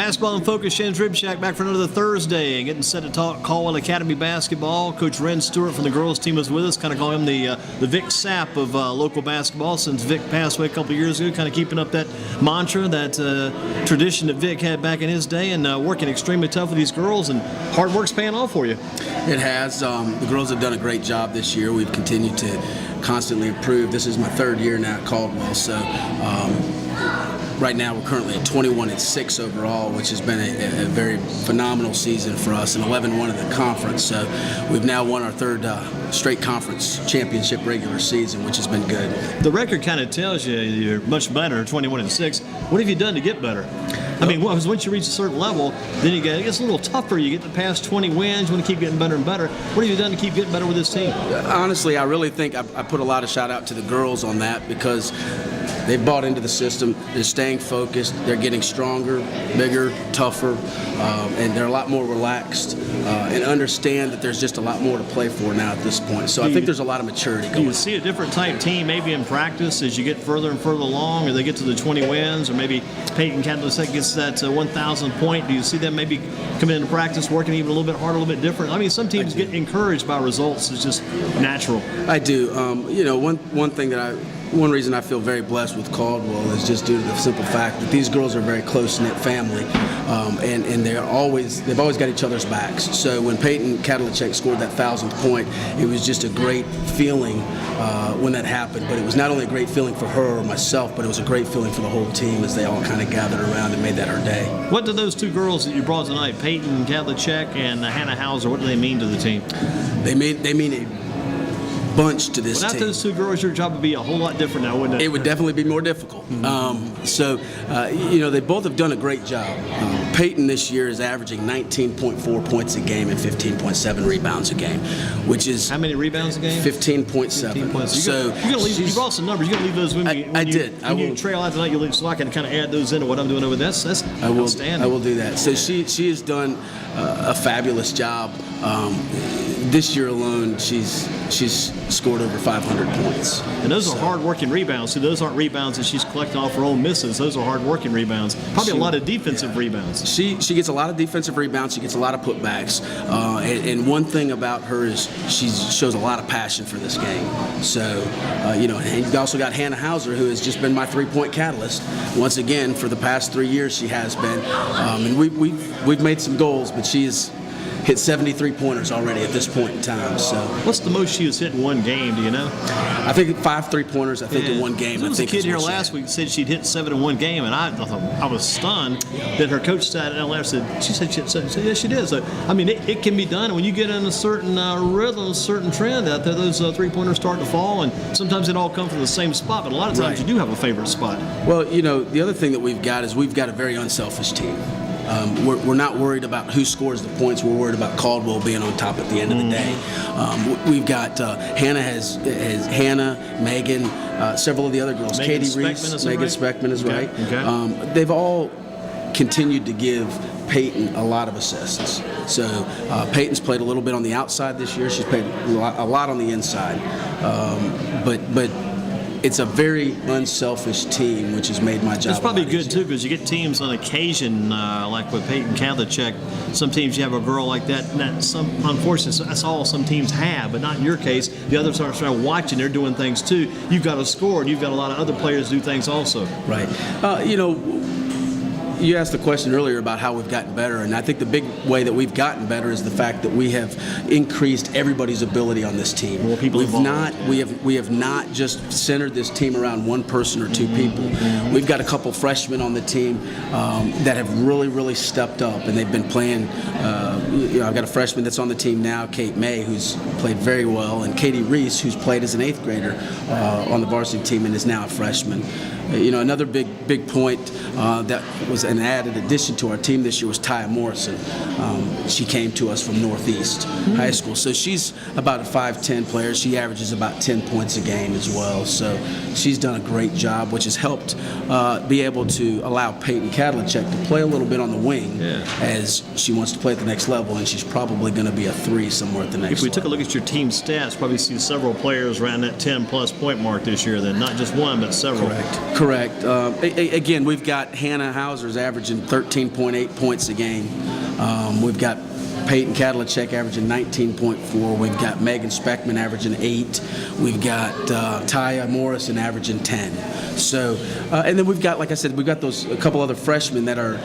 Basketball in Focus, Shan's Rib Shack back for another Thursday and getting set to talk Caldwell Academy basketball. Coach Ren Stewart from the girls team is with us, kind of call him the Vic Sapp of local basketball since Vic passed away a couple years ago, kind of keeping up that mantra, that tradition that Vic had back in his day, and working extremely tough with these girls, and hard work's paying off for you. It has. The girls have done a great job this year. We've continued to constantly improve. This is my third year now at Caldwell, so right now we're currently at 21-6 overall, which has been a very phenomenal season for us, and 11-1 in the conference. So we've now won our third straight conference championship regular season, which has been good. The record kind of tells you you're much better, 21-6. What have you done to get better? I mean, once you reach a certain level, then it gets a little tougher. You get the past 20 wins, you want to keep getting better and better. What have you done to keep getting better with this team? Honestly, I really think I put a lot of shout out to the girls on that, because they've bought into the system. They're staying focused. They're getting stronger, bigger, tougher, and they're a lot more relaxed and understand that there's just a lot more to play for now at this point. So I think there's a lot of maturity going on. Do you see a different type team maybe in practice as you get further and further along, or they get to the 20 wins, or maybe Peyton Caldwell gets that 1,000 point? Do you see them maybe coming into practice working even a little bit harder, a little bit different? I mean, some teams get encouraged by results. It's just natural. I do. One reason I feel very blessed with Caldwell is just due to the simple fact that these girls are a very close-knit family, and they've always got each other's backs. So when Peyton Caldwell scored that 1,000th point, it was just a great feeling when that happened. But it was not only a great feeling for her or myself, but it was a great feeling for the whole team as they all kind of gathered around and made that our day. What do those two girls that you brought tonight, Peyton Caldwell and Hannah Hauser, what do they mean to the team? They mean a bunch to this Without team. those two girls, your job would be a whole lot different now, wouldn't it? It would definitely be more difficult. They both have done a great job. Peyton this year is averaging 19.4 points a game and 15.7 rebounds a game, which is... How many rebounds a game? 15.7. So you brought some numbers. You're going to leave those when you trail out tonight, so I can kind of add those into what I'm doing over there. That's outstanding. I will do that. So she has done a fabulous job. This year alone, she's scored over 500 points. And those are hard-working rebounds. So those aren't rebounds that she's collecting off her own misses. Those are hard-working rebounds. Probably a lot of defensive rebounds. She gets a lot of defensive rebounds. She gets a lot of putbacks. And one thing about her is she shows a lot of passion for this game. So, and you've also got Hannah Hauser, who has just been my three-point catalyst. Once again, for the past 3 years, she has been. And we've made some goals, but she's hit 73 pointers already at this point in time. So, what's the most she has hit in one game? Do you know? I think 5 3-pointers. In one game. There was a kid here last week said she'd hit 7 in one game, and I was stunned that her coach sat down and said she said she hit 7. I said, yes, she did. So I mean, it can be done when you get in a certain rhythm, a certain trend out there. Those 3-pointers start to fall, and sometimes it all comes from the same spot. But a lot of times you do have a favorite spot. Well, the other thing that we've got is we've got a very unselfish team. We're not worried about who scores the points. We're worried about Caldwell being on top at the end of the day. We've got Hannah has Hannah, Megan, several of the other girls. Megan Katie Reese, Megan Speckman is right. Okay. They've all continued to give Peyton a lot of assists. So Peyton's played a little bit on the outside this year. She's played a lot on the inside. But it's a very unselfish team, which has made my job. It's probably good too, because you get teams on occasion, like with Peyton Caldwell. Some teams you have a girl like that. Unfortunately, that's all some teams have, but not in your case. The others are watching; they're doing things too. You've got to score, and you've got a lot of other players do things also. Right. You asked the question earlier about how we've gotten better, and I think the big way that we've gotten better is the fact that we have increased everybody's ability on this team. More people involved. We have not just centered this team around one person or two people. We've got a couple freshmen on the team that have really stepped up, and they've been playing. I've got a freshman that's on the team now, Kate May, who's played very well, and Katie Reese, who's played as an 8th grader on the varsity team and is now a freshman. Another big point that was an added addition to our team this year was Taya Morrison. She came to us from Northeast High School. So she's about a 5'10" player. She averages about 10 points a game as well. So she's done a great job, which has helped be able to allow Peyton Caldwell to play a little bit on the wing as she wants to play at the next level, and she's probably going to be a 3 somewhere at the next level. If we took a look at your team stats, probably see several players around that 10-plus point mark this year, then not just one, but several. Correct. Again, we've got Hannah Hauser's averaging 13.8 points a game. We've got Peyton Kadlacek averaging 19.4. We've got Megan Speckman averaging 8. We've got Taya Morrison averaging 10. So, and then we've got, like I said, we've got a couple other freshmen that are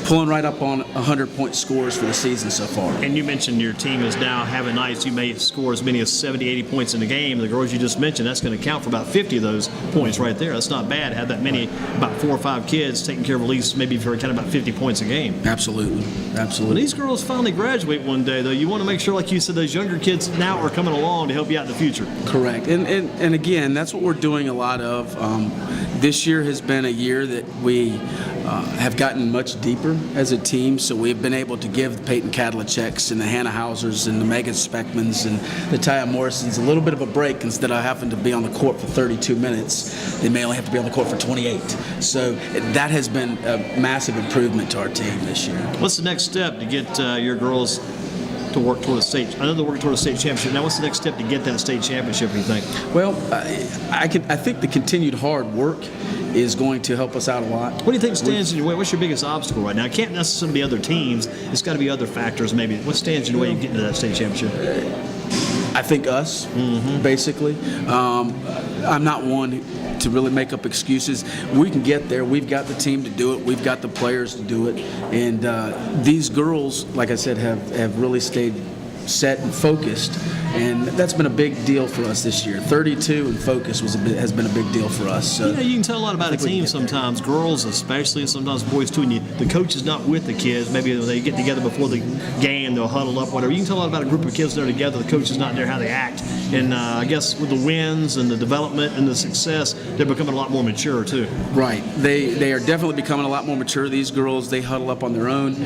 pulling right up on 100-point scores for the season so far. And you mentioned your team is now having nights you may score as many as 70, 80 points in the game. The girls you just mentioned, that's going to count for about 50 of those points right there. That's not bad to have that many, about 4 or 5 kids taking care of at least maybe for kind of about 50 points a game. Absolutely. Absolutely. When these girls finally graduate one day, though, you want to make sure, like you said, those younger kids now are coming along to help you out in the future. Correct. And again, that's what we're doing a lot of. This year has been a year that we have gotten much deeper as a team, so we've been able to give the Peyton Kadlaceks and the Hannah Hausers and the Megan Speckmans and the Taya Morrisons a little bit of a break. Instead of having to be on the court for 32 minutes, they may only have to be on the court for 28. So that has been a massive improvement to our team this year. What's the next step to get your girls to work toward a state? I know they're working toward a state championship. Now, what's the next step to get that state championship, you think? Well, I think the continued hard work is going to help us out a lot. What do you think stands in your way? What's your biggest obstacle right now? It can't necessarily be other teams. It's got to be other factors maybe. What stands in your way of getting to that state championship? I think us, basically. I'm not one to really make up excuses. We can get there. We've got the team to do it. We've got the players to do it. And these girls, like I said, have really stayed set and focused, and that's been a big deal for us this year. 32 and focus has been a big deal for us. So you can tell a lot about a team sometimes, girls especially, and sometimes boys too, and the coach is not with the kids. Maybe they get together before the game, they'll huddle up, whatever. You can tell a lot about a group of kids that are together, the coach is not there, how they act. And I guess with the wins and the development and the success, they're becoming a lot more mature too. Right. They are definitely becoming a lot more mature. These girls, they huddle up on their own.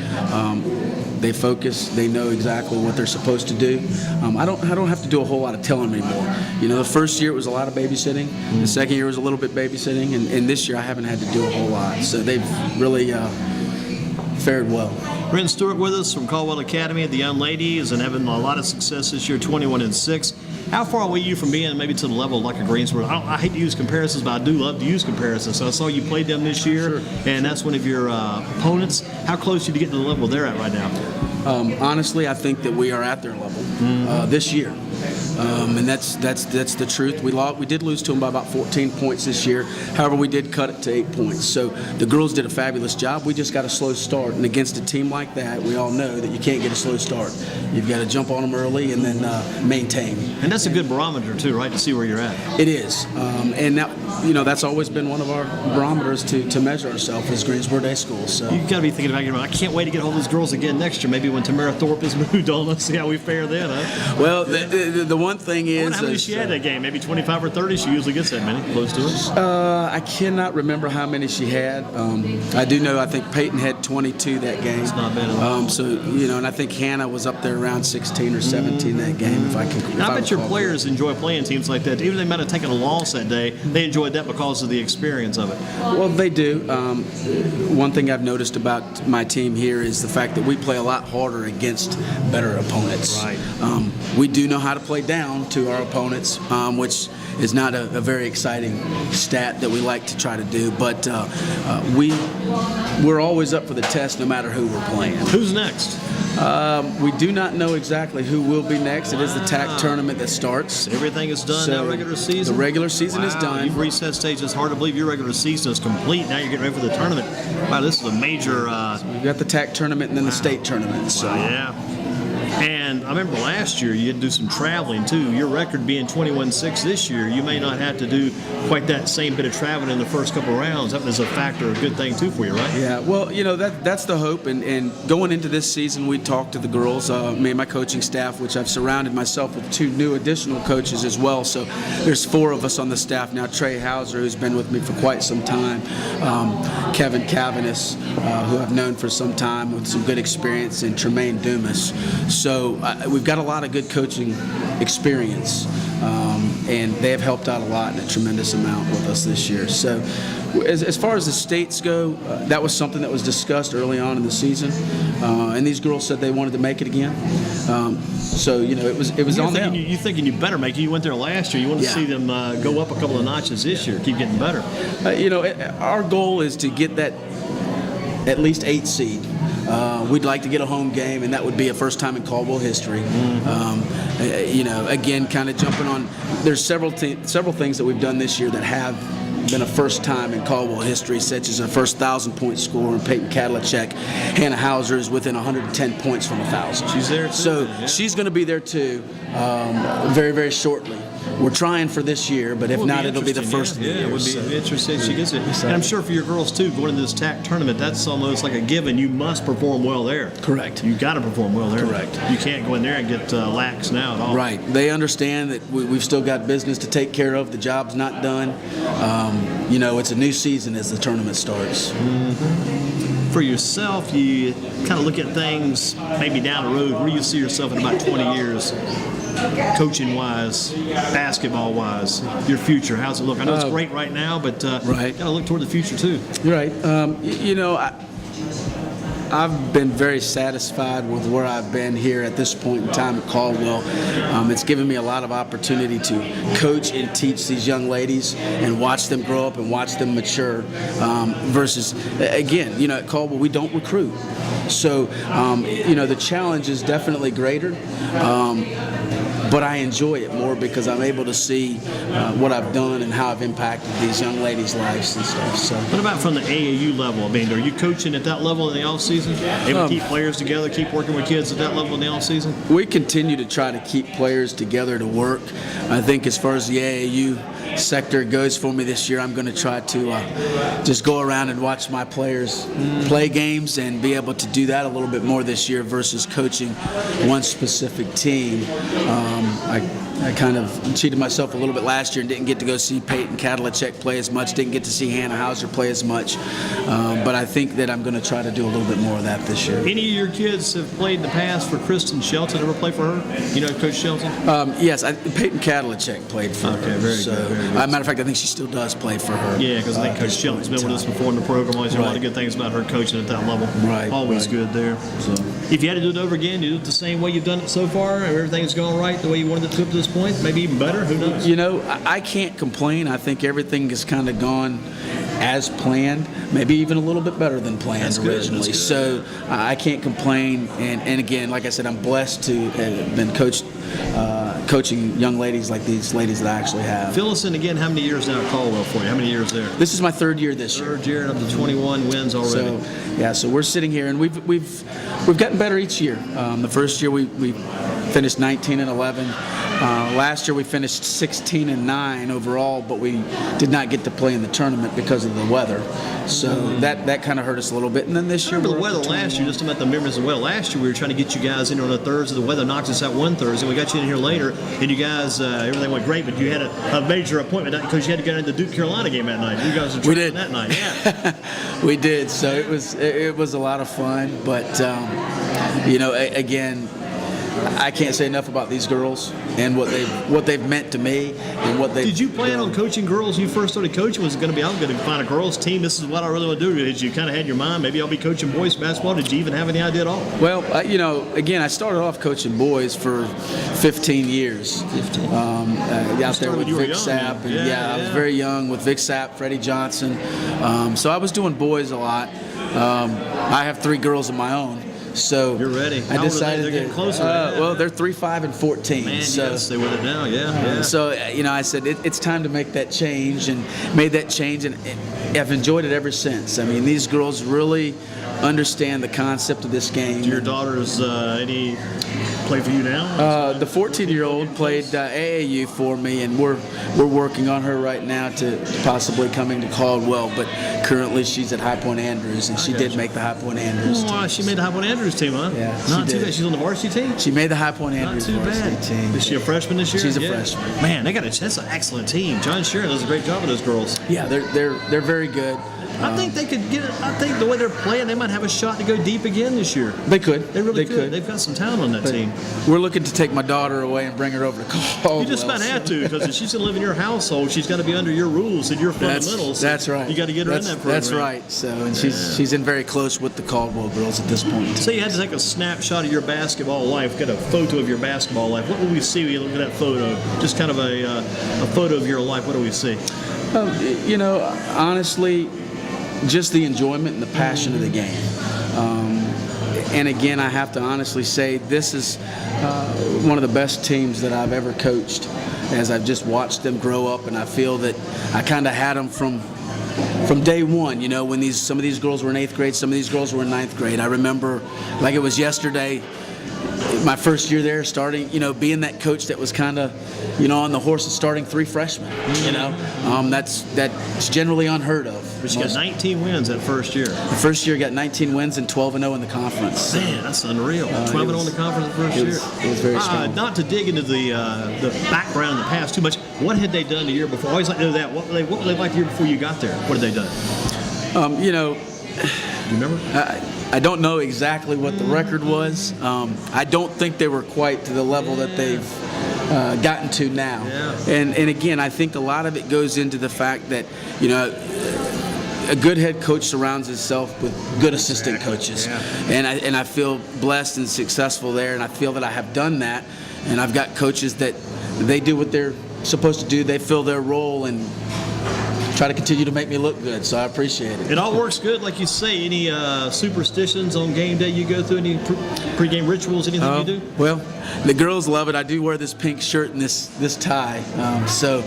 They focus. They know exactly what they're supposed to do. I don't have to do a whole lot of telling anymore. The first year it was a lot of babysitting. The second year was a little bit babysitting, and this year I haven't had to do a whole lot. So they've really fared well. Ren Stewart with us from Caldwell Academy, the young ladies, and having a lot of success this year, 21-6. How far away are you from being maybe to the level like a Greensboro? I hate to use comparisons, but I do love to use comparisons. So I saw you played them this year, and that's one of your opponents. How close are you to getting to the level they're at right now? Honestly, I think that we are at their level this year. And that's the truth. We did lose to them by about 14 points this year. However, we did cut it to 8 points. So the girls did a fabulous job. We just got a slow start. And against a team like that, we all know that you can't get a slow start. You've got to jump on them early and then maintain. And that's a good barometer too, right, to see where you're at. It is. And now, that's always been one of our barometers to measure ourselves as Greensboro Day School. So you've got to be thinking about, I can't wait to get all those girls again next year. Maybe when Tamara Thorpe is moved on, let's see how we fare then, huh? Well, the one thing is, how many she had that game? Maybe 25 or 30. She usually gets that many, close to it. I cannot remember how many she had. I do know I think Peyton had 22 that game. It's not bad at all. So and I think Hannah was up there around 16 or 17 that game. If I can. I bet your players enjoy playing teams like that. Even if they might have taken a loss that day, they enjoyed that because of the experience of it. Well, they do. One thing I've noticed about my team here is the fact that we play a lot harder against better opponents. Right. We do know how to play down to our opponents, which is not a very exciting stat that we like to try to do. But we're always up for the test no matter who we're playing. Who's next? We do not know exactly who will be next. It is the TAC tournament that starts. Everything is done now, regular season? The regular season is done. You've reached that stage. It's hard to believe your regular season is complete. Now you're getting ready for the tournament. Wow, this is a major... We've got the TAC tournament and then the state tournament. So. Yeah. And I remember last year you had to do some traveling too. Your record being 21-6 this year, you may not have to do quite that same bit of traveling in the first couple of rounds. That was a factor, a good thing too for you, right? Yeah, well, that's the hope. And going into this season, we talked to the girls, me and my coaching staff, which I've surrounded myself with 2 new additional coaches as well. So there's 4 of us on the staff now. Trey Hauser, who's been with me for quite some time. Kevin Cavanis, who I've known for some time with some good experience, and Tremaine Dumas. So we've got a lot of good coaching experience, and they have helped out a lot in a tremendous amount with us this year. So as far as the states go, that was something that was discussed early on in the season, and these girls said they wanted to make it again. So it was on them. You thinking you better make it? You went there last year. You want to see them go up a couple of notches this year, keep getting better. Our goal is to get that at least 8 seed. We'd like to get a home game, and that would be a first time in Caldwell history. Again, kind of jumping on. There's several things that we've done this year that have been a first time in Caldwell history, such as a first 1,000-point scorer in Peyton Cadillac. Hannah Hauser is within 110 points from 1,000. She's there too. So yeah. she's going to be there too, very, very shortly. We're trying for this year, but if not, it'll be the first of the year. Yeah, it would be interesting if she gets it. And I'm sure for your girls too, going into this TAC tournament, that's almost like a given. You must perform well there. Correct. You got to perform well there. Correct. You can't go in there and get lax now at all. Right. They understand that we've still got business to take care of. The job's not done. It's a new season as the tournament starts. Mm-hmm. For yourself, you kind of look at things maybe down the road. Where do you see yourself in about 20 years? Coaching-wise, basketball-wise, your future, how's it look? I know it's great right now, but right. got to look toward the future too. Right. I've been very satisfied with where I've been here at this point in time at Caldwell. It's given me a lot of opportunity to coach and teach these young ladies and watch them grow up and watch them mature. Versus, again, at Caldwell we don't recruit, so the challenge is definitely greater. But I enjoy it more because I'm able to see what I've done and how I've impacted these young ladies' lives and stuff. So, what about from the AAU level? I mean, are you coaching at that level in the off season? Able to keep players together, keep working with kids at that level in the off season? We continue to try to keep players together to work. I think as far as the AAU sector goes for me this year, I'm going to try to just go around and watch my players play games and be able to do that a little bit more this year versus coaching one specific team. I kind of cheated myself a little bit last year and didn't get to go see Peyton Cadillac play as much, didn't get to see Hannah Hauser play as much, but I think that I'm going to try to do a little bit more of that this year. Any of your kids have played in the past for Kristen Shelton? Ever play for her? You know Coach Shelton? Yes, Peyton Cadillac played for her. Okay, very good. Very good. Matter of fact, I think she still does play for her. Yeah, because I think Coach Shelton's been with us before in the program. Always heard a lot of good things about her coaching at that level. Right. Always good there. So, if you had to do it over again, you do it the same way you've done it so far, and everything's going right the way you wanted it to up to this point, maybe even better. Who knows? I can't complain. I think everything has kind of gone as planned, maybe even a little bit better than planned originally. So I can't complain. And again, like I said, I'm blessed to have been coaching young ladies like these ladies that I actually have. Fill us in again. How many years now at Caldwell for you? How many years there? This is my third year this year. Third year and up to 21 wins already. So we're sitting here, and we've gotten better each year. The first year we finished 19-11. Last year we finished 16-9 overall, but we did not get to play in the tournament because of the weather. So that kind of hurt us a little bit. And then this year, the weather last year, just about the memories of the weather. Last year we were trying to get you guys in on a Thursday. The weather knocked us out one Thursday. We got you in here later, and you guys, everything went great, but you had a major appointment because you had to go to the Duke Carolina game that night. You guys were training that night, yeah. We did. So it was a lot of fun, but again, I can't say enough about these girls and what they've meant to me and what they. Did you plan on coaching girls when you first started coaching? Was it going to be, I'm going to find a girls team? This is what I really want to do. Did you kind of had in your mind, maybe I'll be coaching boys basketball? Did you even have any idea at all? Well, again, I started off coaching boys for 15 years. 15. Out there with Vic Sapp. And I was very young with Vic Sapp, Freddie Johnson. So I was doing boys a lot. I have 3 girls of my own. So you're ready. I decided they're getting closer. Well, they're 3, 5, and 14. Man, so, you gotta stay with it now. Yeah. So I said it's time to make that change, and made that change, and I've enjoyed it ever since. I mean, these girls really understand the concept of this game. Do your daughters any play for you now? The 14-year-old played AAU for me, and we're working on her right now to possibly coming to Caldwell. But currently, she's at High Point Andrews, and she did make the High Point Andrews team. She made the High Point Andrews team, huh? Yeah, not too bad. She's on the varsity team. She made the High Point Andrews varsity team. Is she a freshman this year? She's a freshman. Man, that's an excellent team. John Sheeran does a great job with those girls. Yeah, they're very good. I think they could get it. I think the way they're playing, they might have a shot to go deep again this year. They could. They really could. They've got some talent on that team. We're looking to take my daughter away and bring her over to Caldwell. You just about have to, because if she's going to live in your household, she's got to be under your rules and your fundamentals. That's right. You got to get her in that program. That's right. So, and she's in very close with the Caldwell girls at this point. So you had to take a snapshot of your basketball life, get a photo of your basketball life. What will we see when you look at that photo? Just kind of a photo of your life. What do we see? Honestly, just the enjoyment and the passion of the game. And again, I have to honestly say this is one of the best teams that I've ever coached, as I've just watched them grow up, and I feel that I kind of had them from day one. You know, when some of these girls were in 8th grade, some of these girls were in 9th grade. I remember like it was yesterday, my first year there, starting, you know, being that coach that was kind of, you know, on the horse and starting 3 freshmen. You know, that's generally unheard of. But you got 19 wins that first year. The first year got 19 wins and 12-0 in the conference. Man, that's unreal. 12-0 in the conference the first year. It was very strong. Not to dig into the background in the past too much, what had they done the year before? I always like to know that. What were they like the year before you got there? What had they done? You know, you remember? I don't know exactly what the record was. I don't think they were quite to the level that they've gotten to now. Yeah. And again, I think a lot of it goes into the fact that, you know, a good head coach surrounds himself with good assistant coaches. Yeah. And I feel blessed and successful there, and I feel that I have done that. And I've got coaches that they do what they're supposed to do. They fill their role and try to continue to make me look good, so I appreciate it. It all works good, like you say. Any superstitions on game day you go through? Any pregame rituals? Anything you do? Well, the girls love it. I do wear this pink shirt and this tie, so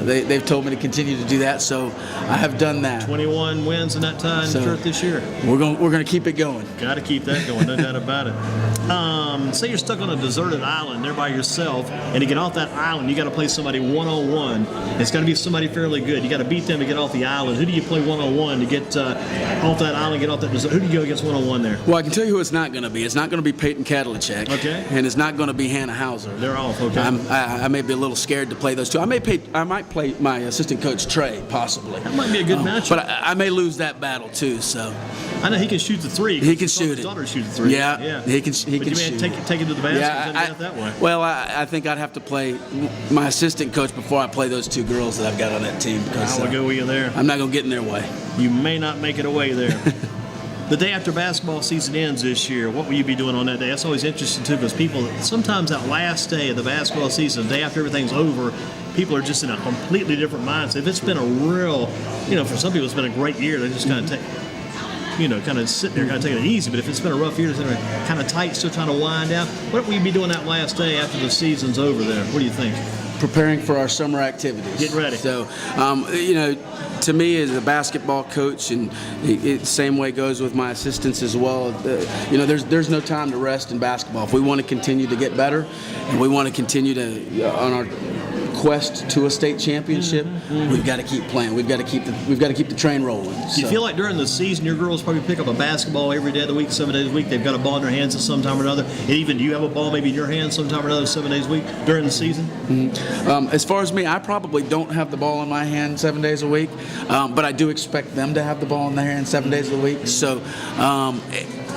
they've told me to continue to do that. So I have done that. 21 wins in that tie and shirt this year. We're gonna keep it going. Got to keep that going, no doubt about it. Say you're stuck on a deserted island there by yourself, and to get off that island, you got to play somebody one-on-one. It's got to be somebody fairly good. You got to beat them to get off the island. Who do you play one-on-one to get off that island, get off that desert? Who do you go against one-on-one there? Well, I can tell you who it's not going to be. It's not going to be Peyton Kadlicek. Okay. And it's not going to be Hannah Hauser. They're off. Okay. I may be a little scared to play those two. I might play my assistant coach Trey, possibly. That might be a good matchup. But I may lose that battle too. So. I know he can shoot the three. He can shoot it. His daughter shoots the three. Yeah. He can shoot. Take it to the basket. And that way. Well, I think I'd have to play my assistant coach before I play those 2 girls that I've got on that team. Because I will go with you there. I'm not going to get in their way. You may not make it away there. The day after basketball season ends this year, what will you be doing on that day? That's always interesting, too, because people, sometimes that last day of the basketball season, the day after everything's over, people are just in a completely different mindset. If it's been a real, for some people it's been a great year, they just kind of kind of sit there, kind of take it easy. But if it's been a rough year, it's kind of tight, still trying to wind down. What will you be doing that last day after the season's over there? What do you think? Preparing for our summer activities. Getting ready. So, to me as a basketball coach, and the same way goes with my assistants as well, there's no time to rest in basketball. If we want to continue to get better, and we want to continue to on our quest to a state championship, we've got to keep playing. We've got to keep the train rolling. Do you feel like during the season your girls probably pick up a basketball every day of the week, 7 days a week? They've got a ball in their hands at some time or another. And even do you have a ball maybe in your hands sometime or another 7 days a week during the season? As far as me, I probably don't have the ball in my hand 7 days a week, but I do expect them to have the ball in their hand 7 days a week. So.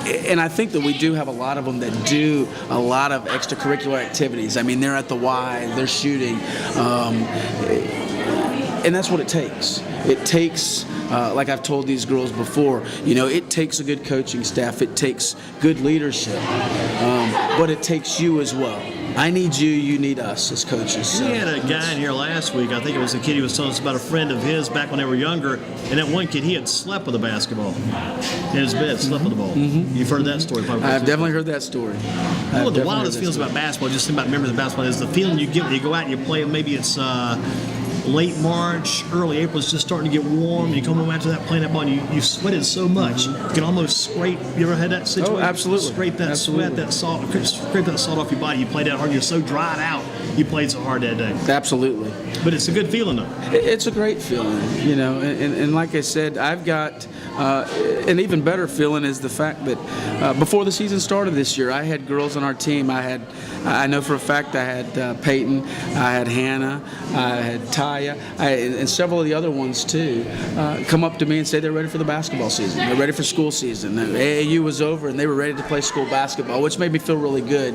And I think that we do have a lot of them that do a lot of extracurricular activities. I mean, they're at the Y, they're shooting, and that's what it takes. It takes, like I've told these girls before, it takes a good coaching staff, it takes good leadership, but it takes you as well. I need you, you need us as coaches. So. We had a guy in here last week, I think it was a kid, he was telling us about a friend of his back when they were younger, and that one kid, he had slept with a basketball in his bed, slept with the ball. You've heard that story probably. I've definitely heard that story. One of the wildest feelings about basketball, just think about memories of basketball, is the feeling you get when you go out and you play, maybe it's late March, early April, it's just starting to get warm. You come home after that playing that ball, and you sweated so much you can almost scrape. You ever had that situation? Oh, absolutely. Scrape that sweat, that salt, scrape that salt off your body. You played that hard. You're so dried out. You played so hard that day. Absolutely. But it's a good feeling, though. It's a great feeling, and like I said, I've got an even better feeling is the fact that before the season started this year, I had girls on our team. I know for a fact I had Peyton, I had Hannah, I had Taya, and several of the other ones too, come up to me and say they're ready for the basketball season. They're ready for school season. AAU was over and they were ready to play school basketball, which made me feel really good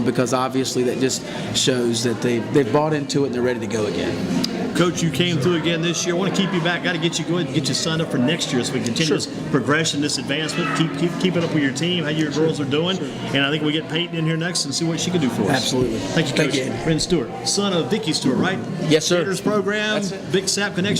because obviously that just shows that they've bought into it and they're ready to go again. Coach, you came through again this year. I want to keep you back. Got to get you going, get you signed up for next year so we can continue this progression, this advancement. Keep it up with your team, how your girls are doing. And I think we get Peyton in here next and see what she can do for us. Absolutely. Thank you, Coach. Thank you. Ren Stewart, son of Vicki Stewart, right? Yes, sir. Program, Big Sap Connection.